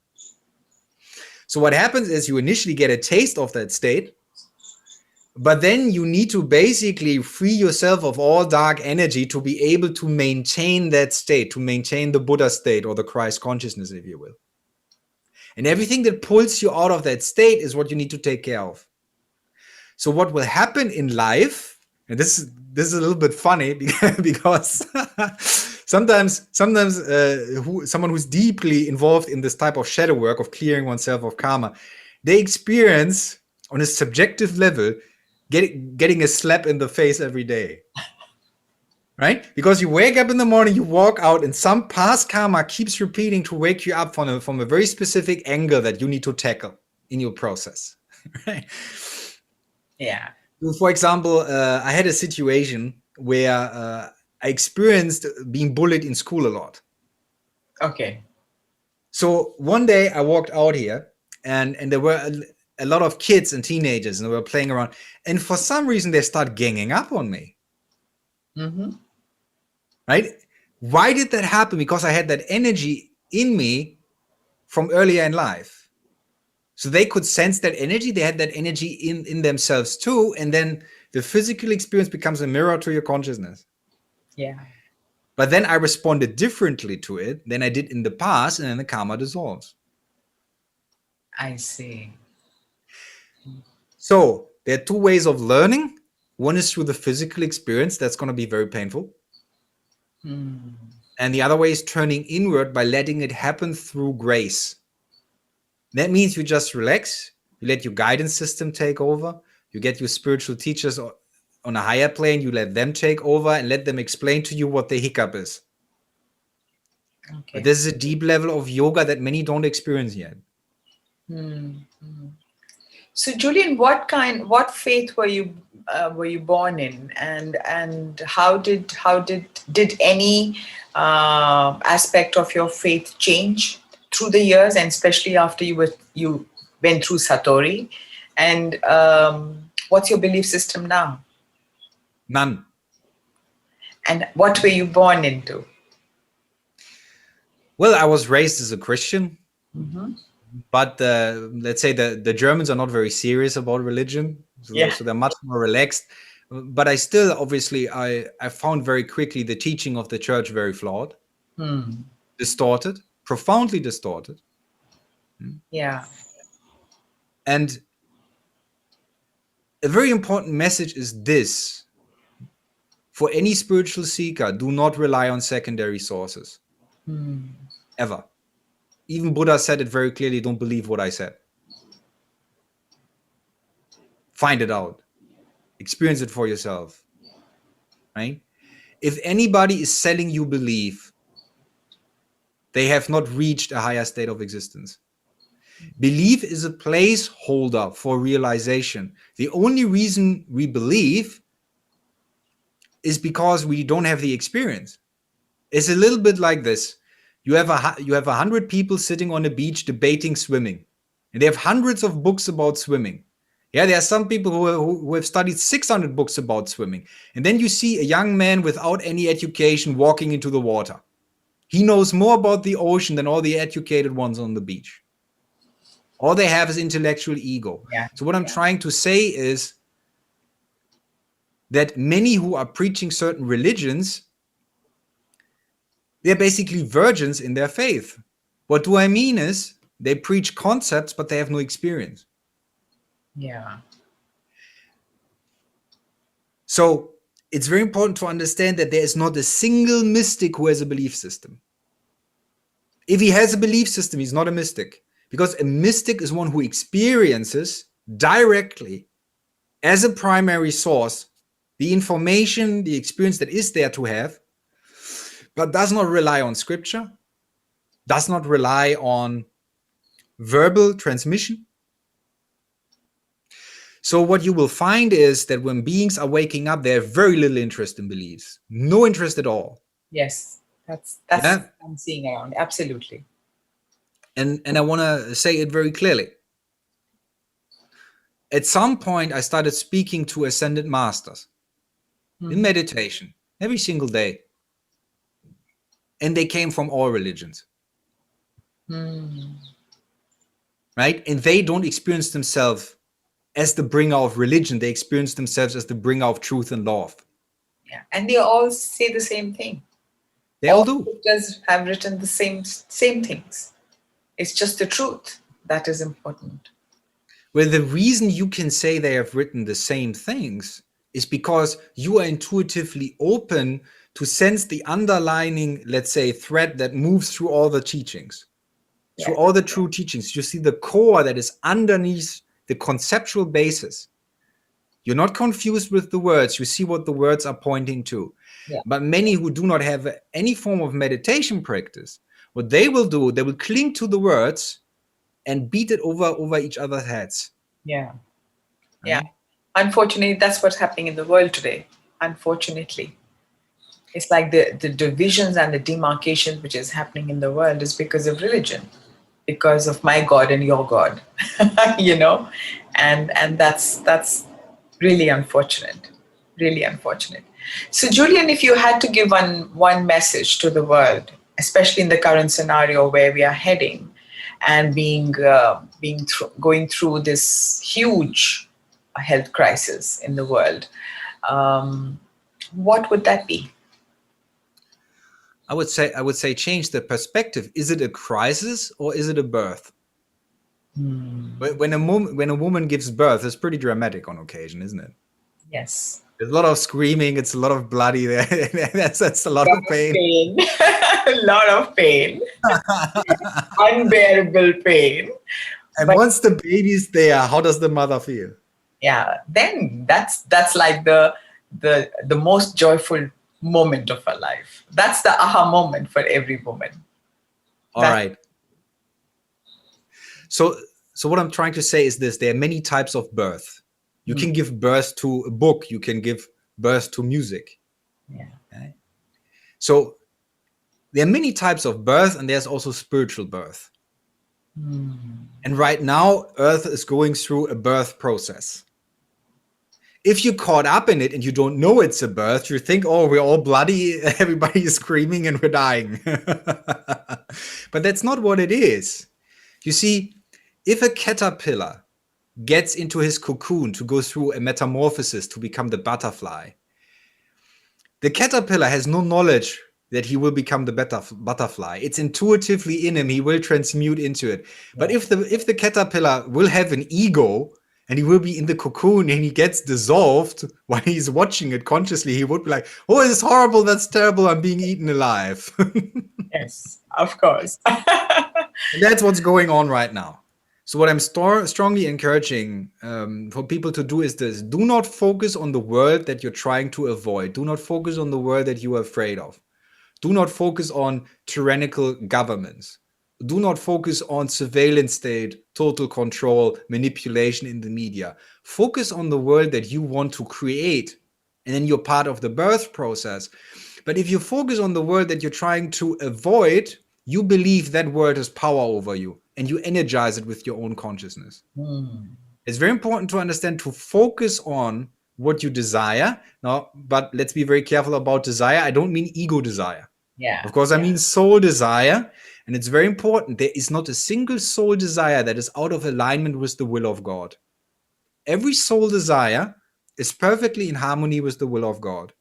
So what happens is you initially get a taste of that state, but then you need to basically free yourself of all dark energy to be able to maintain that state, to maintain the Buddha state or the Christ consciousness, if you will. And everything that pulls you out of that state is what you need to take care of. So what will happen in life, and this is a little bit funny because sometimes someone who's deeply involved in this type of shadow work of clearing oneself of karma, they experience on a subjective level getting a slap in the face every day. Right? Because you wake up in the morning, you walk out, and some past karma keeps repeating to wake you up from a very specific angle that you need to tackle in your process. Right? Yeah. For example, I had a situation where I experienced being bullied in school a lot. Okay. So one day I walked out here, and there were a lot of kids and teenagers, and they were playing around. And for some reason, they start ganging up on me. Right? Why did that happen? Because I had that energy in me from earlier in life. So they could sense that energy. They had that energy in themselves too. And then the physical experience becomes a mirror to your consciousness. Yeah. But then I responded differently to it than I did in the past, and then the karma dissolves. I see. So there are two ways of learning. One is through the physical experience. That's going to be very painful. And the other way is turning inward by letting it happen through grace. That means you just relax. You let your guidance system take over. You get your spiritual teachers on a higher plane. You let them take over and let them explain to you what the hiccup is. Okay. But this is a deep level of yoga that many don't experience yet. So, Julian, what faith were you born in, and how did any aspect of your faith change through the years, and especially after you went through Satori? And what's your belief system now? None. And what were you born into? Well, I was raised as a Christian. But let's say the Germans are not very serious about religion, so they're much more relaxed. But I still, obviously, I found very quickly the teaching of the church very flawed, distorted, profoundly distorted. Yeah. And a very important message is this. For any spiritual seeker, do not rely on secondary sources. Ever. Even Buddha said it very clearly, don't believe what I said. Find it out. Experience it for yourself. Right? If anybody is selling you belief, they have not reached a higher state of existence. Belief is a placeholder for realization. The only reason we believe is because we don't have the experience. It's a little bit like this. You have 100 people sitting on a beach debating swimming, and they have hundreds of books about swimming. Yeah, there are some people who have studied 600 books about swimming, and then you see a young man without any education walking into the water. He knows more about the ocean than all the educated ones on the beach. All they have is intellectual ego. Yeah. So what I'm trying to say is that many who are preaching certain religions, they're basically virgins in their faith. What do I mean is they preach concepts, but they have no experience. Yeah. So it's very important to understand that there is not a single mystic who has a belief system. If he has a belief system, he's not a mystic, because a mystic is one who experiences directly as a primary source the information, the experience that is there to have, but does not rely on scripture, does not rely on verbal transmission. So what you will find is that when beings are waking up, they have very little interest in beliefs, no interest at all. Yes, that's Yeah? what I'm seeing around. Absolutely. And I want to say it very clearly. At some point, I started speaking to ascended masters in meditation every single day. And they came from all religions. Right? And they don't experience themselves as the bringer of religion. They experience themselves as the bringer of truth and love. Yeah, and they all say the same thing. They all do. Scriptures have written the same things. It's just the truth that is important. Well, the reason you can say they have written the same things is because you are intuitively open to sense the underlying, let's say, thread that moves through all the teachings, through all the true teachings. You see the core that is underneath the conceptual basis. You're not confused with the words. You see what the words are pointing to. Yeah. But many who do not have any form of meditation practice, what they will do, they will cling to the words and beat it over each other's heads. Yeah. Right? Yeah. Unfortunately, that's what's happening in the world today. Unfortunately. It's like the divisions and the demarcations which is happening in the world is because of religion, because of my God and your God, you know, and that's really unfortunate, really unfortunate. So, Julian, if you had to give one message to the world, especially in the current scenario where we are heading, and going through this huge health crisis in the world, what would that be? I would say change the perspective. Is it a crisis or is it a birth? When a woman gives birth, it's pretty dramatic on occasion, isn't it? Yes. There's a lot of screaming. It's a lot of bloody there. that's a lot of pain. A lot of pain. Unbearable pain. And once the baby's there, how does the mother feel? Yeah, then that's like the most joyful moment of her life. That's the aha moment for every woman. All right. So what I'm trying to say is this: there are many types of birth. You can give birth to a book. You can give birth to music. Yeah. Okay? So there are many types of birth, and there's also spiritual birth. And right now, Earth is going through a birth process. If you're caught up in it and you don't know it's a birth, you think, oh, we're all bloody, everybody is screaming and we're dying. But that's not what it is. You see, if a caterpillar gets into his cocoon to go through a metamorphosis to become the butterfly, the caterpillar has no knowledge that he will become the butterfly. It's intuitively in him. He will transmute into it. But if the caterpillar will have an ego and he will be in the cocoon and he gets dissolved while he's watching it consciously, he would be like, oh, it's horrible. That's terrible. I'm being eaten alive. Yes, of course. And that's what's going on right now. So what I'm strongly encouraging for people to do is this: do not focus on the world that you're trying to avoid. Do not focus on the world that you are afraid of. Do not focus on tyrannical governments. Do not focus on surveillance state, total control, manipulation in the media. Focus on the world that you want to create, and then you're part of the birth process. But if you focus on the world that you're trying to avoid, you believe that world has power over you, and you energize it with your own consciousness. It's very important to understand to focus on what you desire. Now, but let's be very careful about desire. I don't mean ego desire. Yeah. Of course, I mean soul desire. And it's very important. There is not a single soul desire that is out of alignment with the will of God. Every soul desire is perfectly in harmony with the will of God.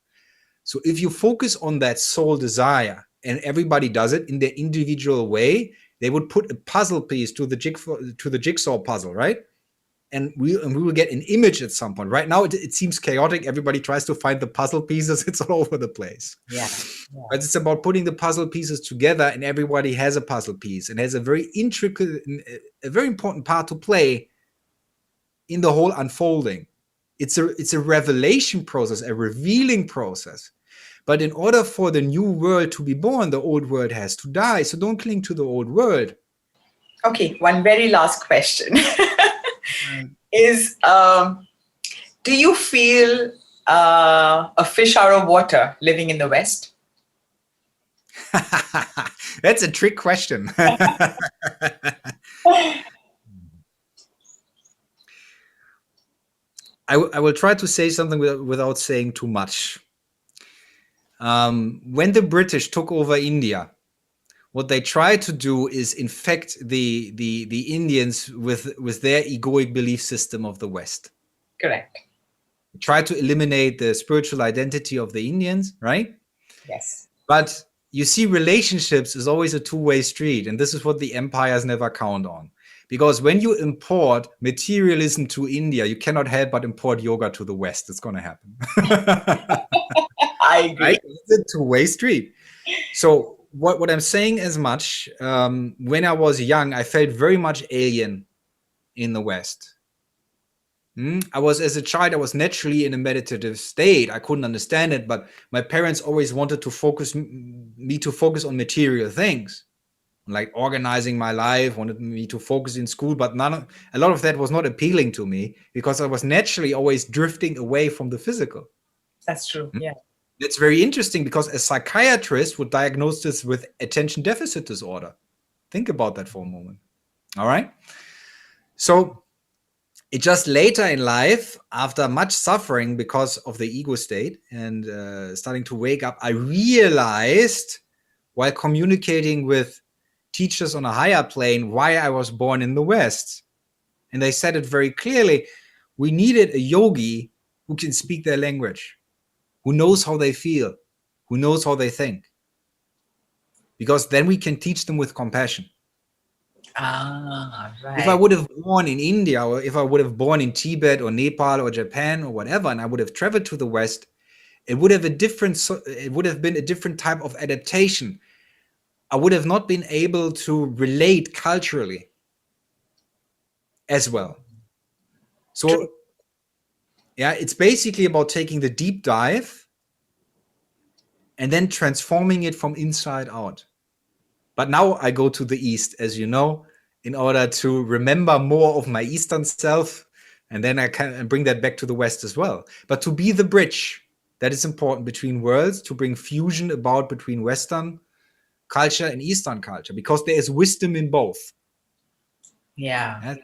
So if you focus on that soul desire, and everybody does it in their individual way, they would put a puzzle piece to the jigsaw puzzle, right? And we will get an image at some point. Right now, it seems chaotic. Everybody tries to find the puzzle pieces. It's all over the place. Yeah. But it's about putting the puzzle pieces together, and everybody has a puzzle piece and has a very intricate, a very important part to play in the whole unfolding. It's a revelation process, a revealing process. But in order for the new world to be born, the old world has to die. So don't cling to the old world. Okay, one very last question is, do you feel a fish out of water living in the West? That's a trick question. I will try to say something without saying too much. When the British took over India, what they tried to do is infect the Indians with their egoic belief system of the West. Correct. Try to eliminate the spiritual identity of the Indians, right? Yes. But you see, relationships is always a two-way street, and this is what the empires never count on. Because when you import materialism to India, you cannot help but import yoga to the West. It's going to happen. I agree. Right? It's a two-way street. So what I'm saying as much, when I was young, I felt very much alien in the West. As a child, I was naturally in a meditative state. I couldn't understand it, but my parents always wanted to focus on material things, like organizing my life, wanted me to focus in school, but a lot of that was not appealing to me because I was naturally always drifting away from the physical. That's true. Yeah. That's very interesting because a psychiatrist would diagnose this with attention deficit disorder. Think about that for a moment. All right. So it just later in life, after much suffering because of the ego state and starting to wake up, I realized while communicating with teachers on a higher plane why I was born in the West. And they said it very clearly. We needed a yogi who can speak their language, who knows how they feel, who knows how they think. Because then we can teach them with compassion. Ah, right. If I would have born in India, or if I would have born in Tibet or Nepal or Japan or whatever, and I would have traveled to the West, it would have been a different type of adaptation. I would have not been able to relate culturally as well. So, true. Yeah, it's basically about taking the deep dive and then transforming it from inside out. But now I go to the East, as you know, in order to remember more of my Eastern self, and then I can bring that back to the West as well. But to be the bridge, that is important between worlds, to bring fusion about between Western culture and Eastern culture, because there is wisdom in both. Yeah.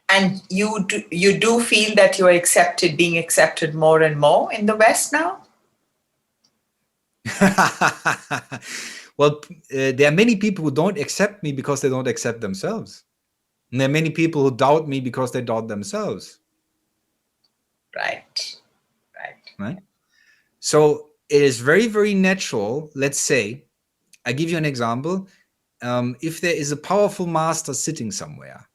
And you do feel that you are being accepted more and more in the West now? Well, there are many people who don't accept me because they don't accept themselves. And there are many people who doubt me because they doubt themselves. Right. So it is very, very natural. Let's say, I give you an example. If there is a powerful master sitting somewhere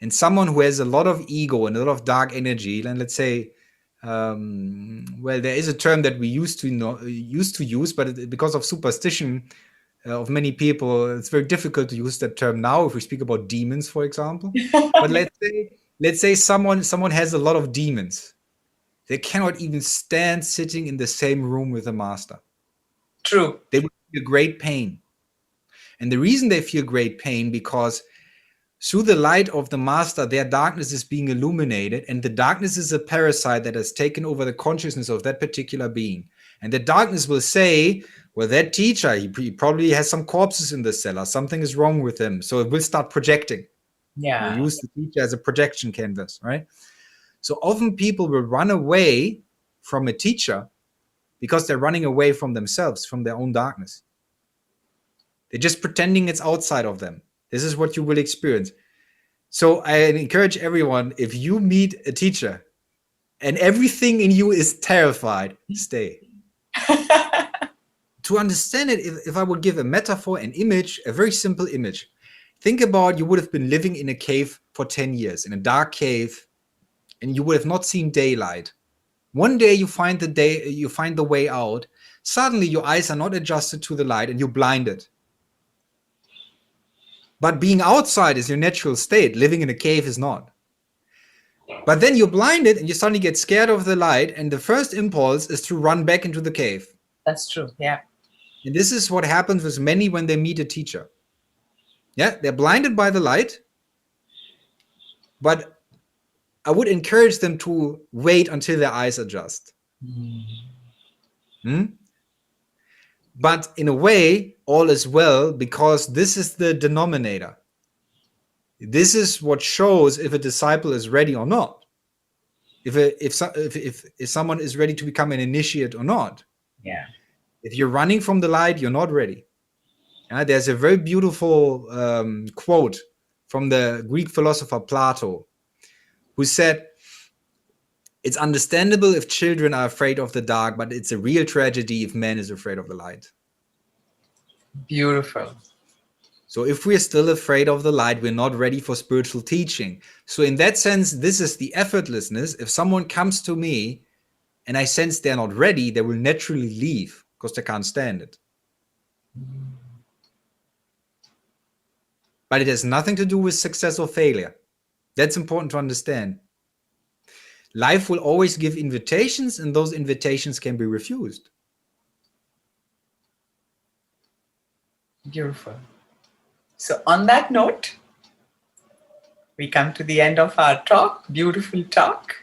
and someone who has a lot of ego and a lot of dark energy, and let's say, well, there is a term that we used to use, but because of superstition of many people, it's very difficult to use that term now if we speak about demons, for example. But let's say someone has a lot of demons. They cannot even stand sitting in the same room with a master. True. They would feel great pain. And the reason they feel great pain, because through the light of the master, their darkness is being illuminated, and the darkness is a parasite that has taken over the consciousness of that particular being. And the darkness will say, well, that teacher, he probably has some corpses in the cellar. Something is wrong with him. So it will start projecting. Yeah. We'll use the teacher as a projection canvas, right? So often people will run away from a teacher because they're running away from themselves, from their own darkness. They're just pretending it's outside of them. This is what you will experience. So I encourage everyone, if you meet a teacher and everything in you is terrified, stay. To understand it, if I would give a metaphor, an image, a very simple image. Think about, you would have been living in a cave for 10 years, in a dark cave, and you would have not seen daylight. One day you find the way out. Suddenly your eyes are not adjusted to the light and you're blinded. But being outside is your natural state. Living in a cave is not. But then you're blinded and you suddenly get scared of the light, and the first impulse is to run back into the cave. That's true. Yeah. And this is what happens with many when they meet a teacher. Yeah, they're blinded by the light, but I would encourage them to wait until their eyes adjust. But in a way, all is well, because this is the denominator. This is what shows if a disciple is ready or not. If someone is ready to become an initiate or not. Yeah. If you're running from the light, you're not ready. There's a very beautiful quote from the Greek philosopher Plato, who said, "It's understandable if children are afraid of the dark, but it's a real tragedy if man is afraid of the light." Beautiful. So if we're still afraid of the light, we're not ready for spiritual teaching. So in that sense, this is the effortlessness. If someone comes to me and I sense they're not ready, they will naturally leave because they can't stand it. But it has nothing to do with success or failure. That's important to understand. Life will always give invitations, and those invitations can be refused. Beautiful. So on that note, we come to the end of our talk. Beautiful talk.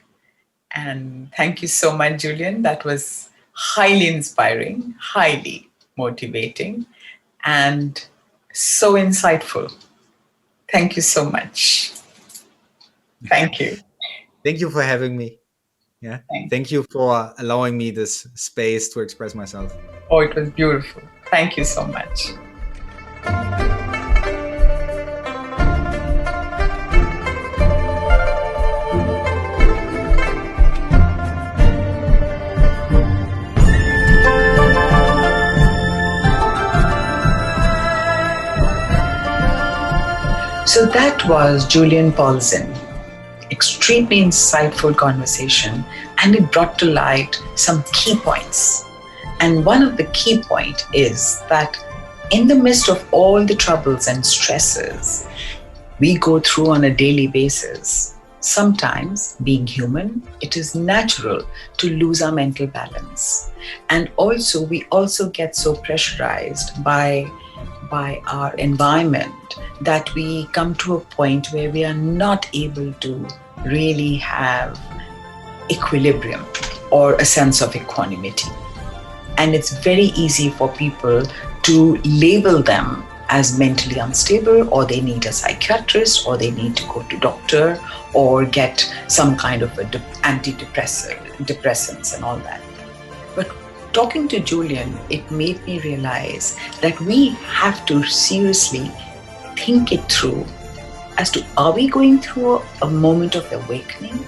And thank you so much, Julian. That was highly inspiring, highly motivating, and so insightful. Thank you so much. Thank you. Thank you for having me. Yeah. Thank you for allowing me this space to express myself. Oh, it was beautiful. Thank you so much. So that was Julian Polzin. Extremely insightful conversation, and it brought to light some key points. And one of the key points is that in the midst of all the troubles and stresses we go through on a daily basis, sometimes, being human, it is natural to lose our mental balance. And also, we also get so pressurized by our environment that we come to a point where we are not able to really have equilibrium or a sense of equanimity. And it's very easy for people to label them as mentally unstable, or they need a psychiatrist, or they need to go to doctor, or get some kind of antidepressants and all that. But talking to Julian, it made me realize that we have to seriously think it through as to, are we going through a moment of awakening?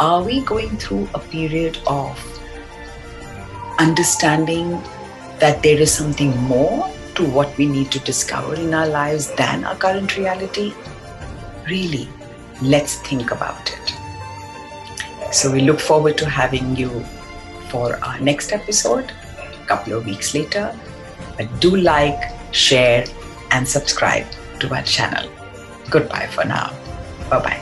Are we going through a period of understanding that there is something more to what we need to discover in our lives than our current reality? Really, let's think about it. So we look forward to having you for our next episode a couple of weeks later. But do like, share, and subscribe to our channel. Goodbye for now. Bye-bye.